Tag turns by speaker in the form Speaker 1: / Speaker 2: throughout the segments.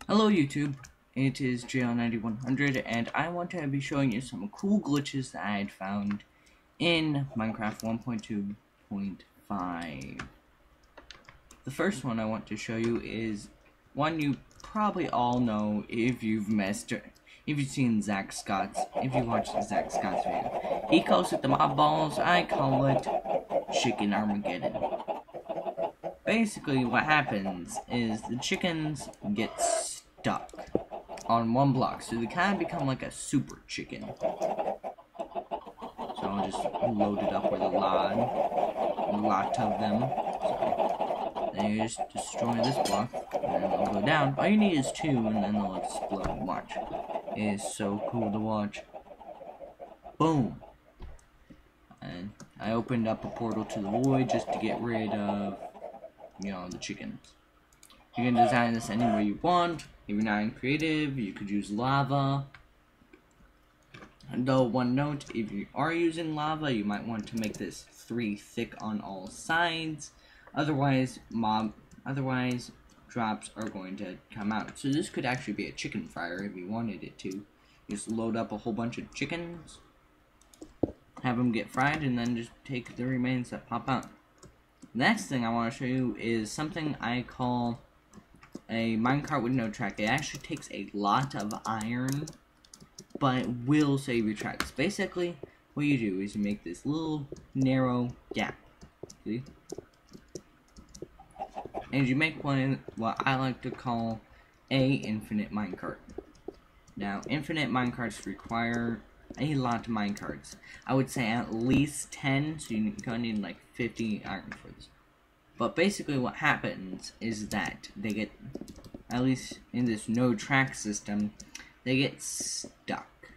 Speaker 1: Hello YouTube, it is JL90100 and I want to be showing you some cool glitches that I had found in Minecraft 1.2.5. The first one I want to show you is one you probably all know if you've seen Zach Scott's, if you watched Zach Scott's video. He calls it the mob balls, I call it Chicken Armageddon. Basically what happens is the chickens get stuck on one block, so they kind of become like a super chicken. So I'll just load it up with a lot of them. So then you just destroy this block, and then they'll go down. All you need is two, and then they'll explode. Watch. It is so cool to watch. Boom! And I opened up a portal to the void just to get rid of, the chickens. You can design this any way you want. If you're not in creative, you could use lava. Though, one note, if you are using lava, you might want to make this 3 thick on all sides. Otherwise, drops are going to come out. So this could actually be a chicken fryer if you wanted it to. Just load up a whole bunch of chickens, have them get fried, and then just take the remains that pop out. Next thing I want to show you is something I call a minecart with no track. It actually takes a lot of iron, but it will save your tracks. Basically, what you do is you make this little narrow gap. See? And you make one what I like to call a infinite minecart. Now, infinite minecarts require a lot of minecarts. I would say at least 10, so you're gonna need like 50 iron for this. But basically what happens is that they get, at least in this no track system, they get stuck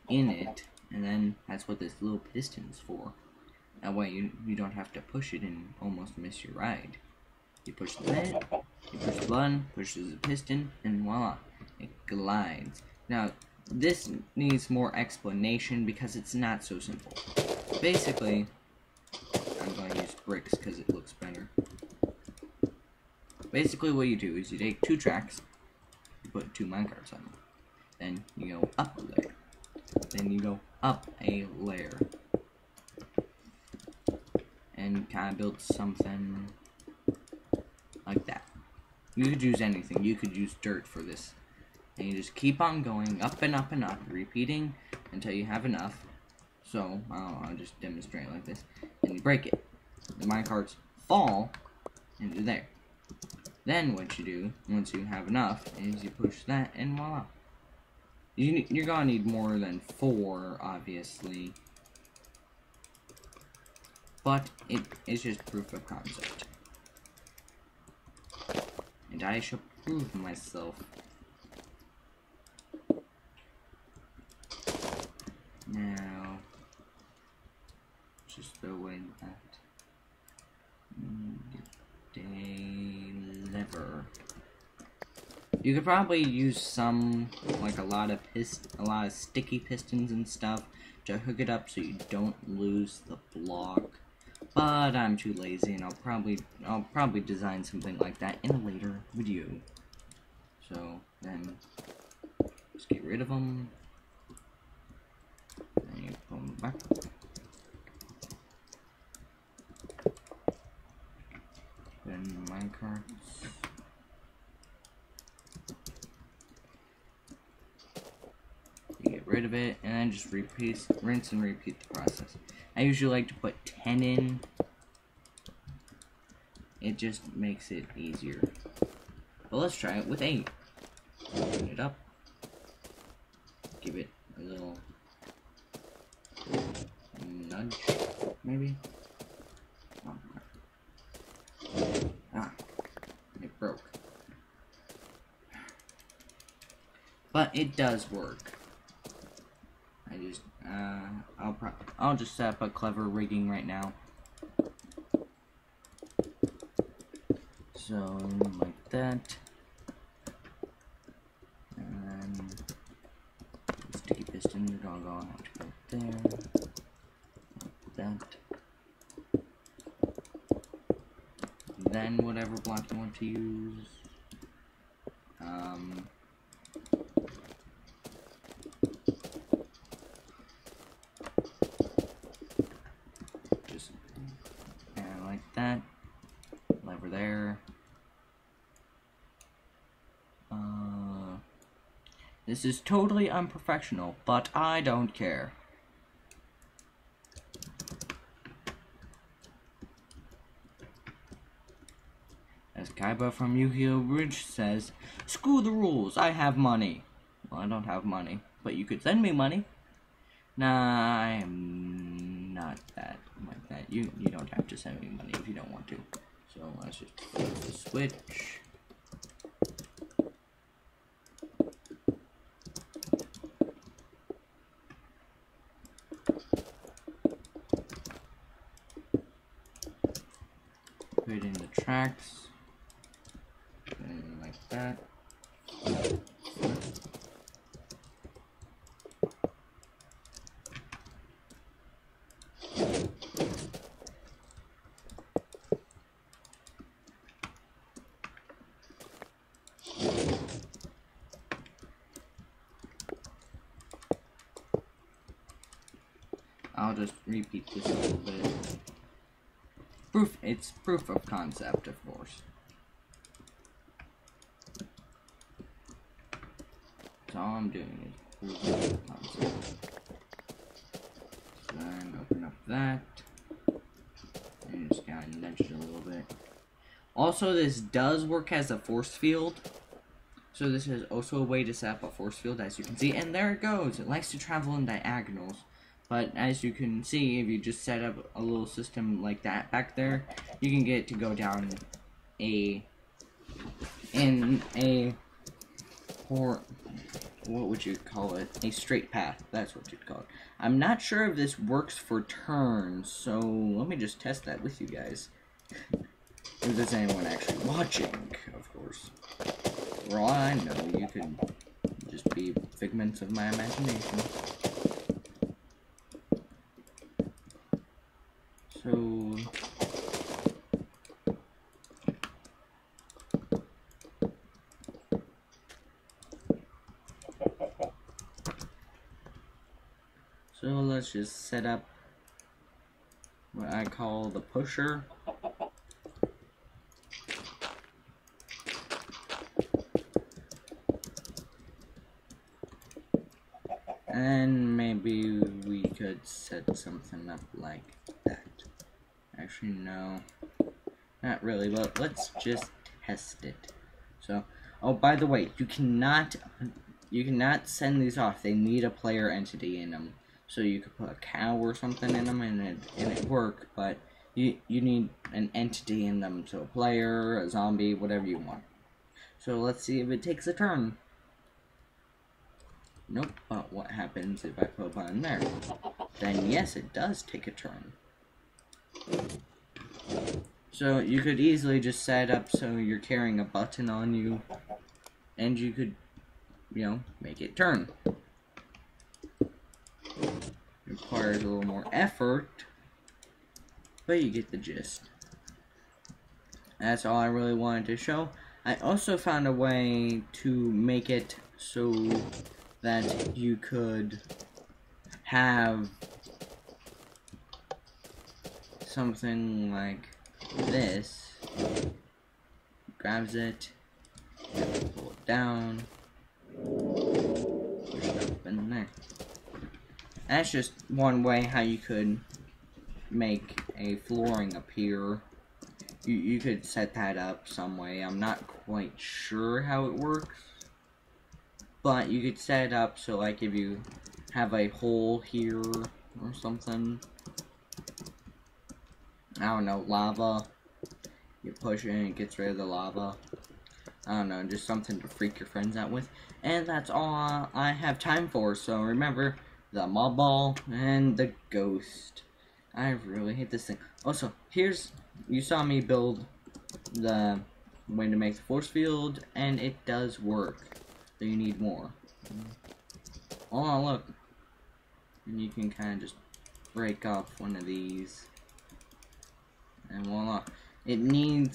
Speaker 1: in it, and then that's what this little piston's for. That way you don't have to push it and almost miss your ride. You push the bit, you push the button, pushes the piston, and voila, it glides. Now, this needs more explanation because it's not so simple. Basically, I'm going to use bricks because it looks better. Basically what you do is you take 2 tracks, you put 2 minecarts on them, then you go up a layer, then you go up a layer, and kind of build something like that. You could use anything. You could use dirt for this. And you just keep on going up and up and up, repeating until you have enough. So, I'll just demonstrate like this. And you break it. The minecarts fall into there. Then what you do, once you have enough, is you push that and voila. You're gonna need more than 4, obviously. But it's just proof of concept. And I shall prove myself. Now, just throw away that. Deliver. You could probably use some, like a lot of sticky pistons and stuff to hook it up so you don't lose the block. But I'm too lazy, and I'll probably design something like that in a later video. So then, just get rid of them. Then you put them back. Then minecarts. You get rid of it, and then just rinse and repeat the process. I usually like to put 10 in. It just makes it easier. But let's try it with 8. Open it up. Give it a little nudge, maybe. It broke. But it does work. I'll just set up a clever rigging right now. So, like that. And then, sticky piston, you're gonna go there. Like that. Then, whatever block you want to use. Just like that. Lever there. This is totally unprofessional, but I don't care. As Kaiba from Yu-Gi-Oh! Bridge says, "Screw the rules, I have money." Well, I don't have money, but you could send me money. Nah, I am not that like that. You don't have to send me money if you don't want to. So let's just flip the switch. Put in the tracks. And like that. I'll just repeat this a little bit. It's proof of concept, of course. So all I'm doing is proof of concept. So then open up that. And just kind of nudge it a little bit. Also, this does work as a force field. So this is also a way to set up a force field, as you can see. And there it goes. It likes to travel in diagonals. But as you can see, if you just set up a little system like that back there, you can get it to go down what would you call it? A straight path. That's what you'd call it. I'm not sure if this works for turns, so let me just test that with you guys. If there's anyone actually watching, of course. For all I know, you could just be figments of my imagination. So let's just set up what I call the pusher. And maybe we could set something up like that. Actually, no. Not really, but let's just test it. So, oh, by the way, you cannot send these off. They need a player entity in them. So you could put a cow or something in them and it work, but you need an entity in them. So a player, a zombie, whatever you want. So let's see if it takes a turn. Nope, but what happens if I put a button there? Then yes, it does take a turn. So you could easily just set up so you're carrying a button on you, and you could, you know, make it turn. Requires a little more effort, but you get the gist. That's all I really wanted to show. I also found a way to make it so that you could have something like this. Grabs it, pull it down, push it up in there. That's just one way how you could make a flooring appear. You could set that up some way. I'm not quite sure how it works, but you could set it up so, like, if you have a hole here or something, I don't know, lava, you push it and it gets rid of the lava. I don't know, just something to freak your friends out with. And that's all I have time for, so remember, the mob ball and the ghost. I really hate this thing. Also, you saw me build the way to make the force field, and it does work. So you need more. Oh, look. And you can kind of just break off one of these. And voila. They need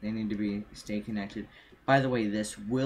Speaker 1: to stay connected. By the way, this will